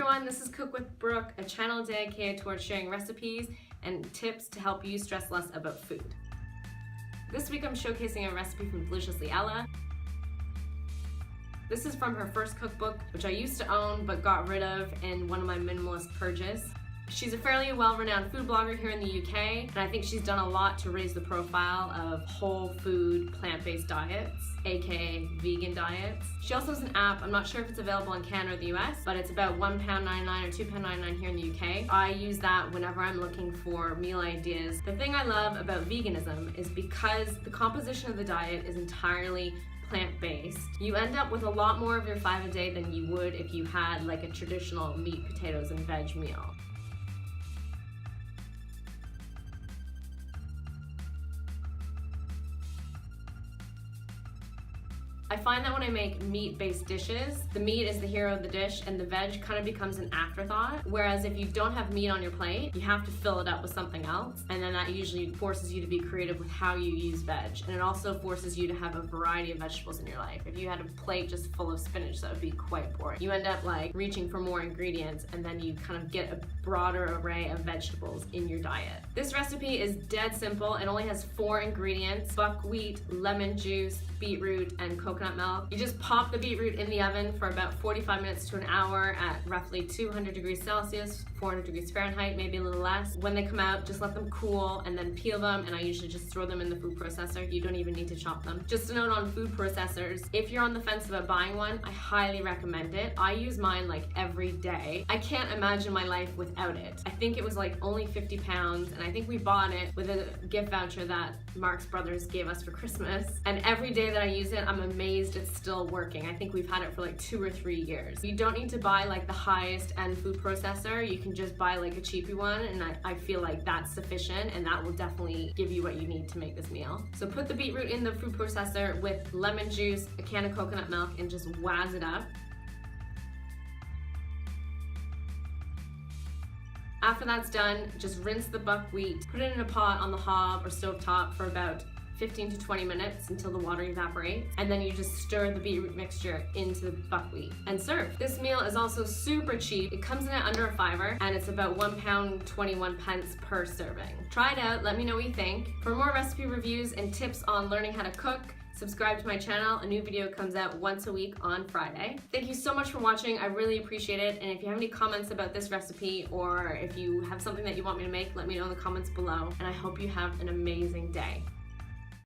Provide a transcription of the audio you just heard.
everyone, this is Cook with Brooke, a channel dedicated towards sharing recipes and tips to help you stress less about food. This week I'm showcasing a recipe from Deliciously Ella. This is from her first cookbook, which I used to own but got rid of in one of my minimalist purges. She's a fairly well-renowned food blogger here in the UK, and I think she's done a lot to raise the profile of whole food, plant-based diets, aka vegan diets. She also has an app. I'm not sure if it's available in Canada or the US, but it's about £1.99 or £2.99 here in the UK. I use that whenever I'm looking for meal ideas. The thing I love about veganism is because the composition of the diet is entirely plant-based, you end up with a lot more of your 5 a day than you would if you had like a traditional meat, potatoes, and veg meal. I find that when I make meat-based dishes, the meat is the hero of the dish and the veg kind of becomes an afterthought. Whereas if you don't have meat on your plate, you have to fill it up with something else. And then that usually forces you to be creative with how you use veg. And it also forces you to have a variety of vegetables in your life. If you had a plate just full of spinach, that would be quite boring. You end up like reaching for more ingredients and then you kind of get a broader array of vegetables in your diet. This recipe is dead simple. It only has 4 ingredients: buckwheat, lemon juice, beetroot, and coconut milk. You just pop the beetroot in the oven for about 45 minutes to an hour at roughly 200 degrees Celsius, 400 degrees Fahrenheit, maybe a little less. When they come out, just let them cool and then peel them, and I usually just throw them in the food processor. You don't even need to chop them. Just a note on food processors, if you're on the fence about buying one, I highly recommend it. I use mine like every day. I can't imagine my life without it. I think it was like only £50, and I think we bought it with a gift voucher that Marx Brothers gave us for Christmas. And every day that I use it, I'm amazed it's still working. I think we've had it for like 2 or 3 years. You don't need to buy like the highest end food processor. You can just buy like a cheapy one, and I feel like that's sufficient, and that will definitely give you what you need to make this meal. So put the beetroot in the food processor with lemon juice, a can of coconut milk, and just wazz it up. After that's done, just rinse the buckwheat, put it in a pot on the hob or stove top for about 15 to 20 minutes until the water evaporates, and then you just stir the beetroot mixture into the buckwheat and serve. This meal is also super cheap. It comes in at under a £5 and it's about £1.21 per serving. Try it out, let me know what you think. For more recipe reviews and tips on learning how to cook, subscribe to my channel. A new video comes out once a week on Friday. Thank you so much for watching. I really appreciate it. And if you have any comments about this recipe, or if you have something that you want me to make, let me know in the comments below. And I hope you have an amazing day.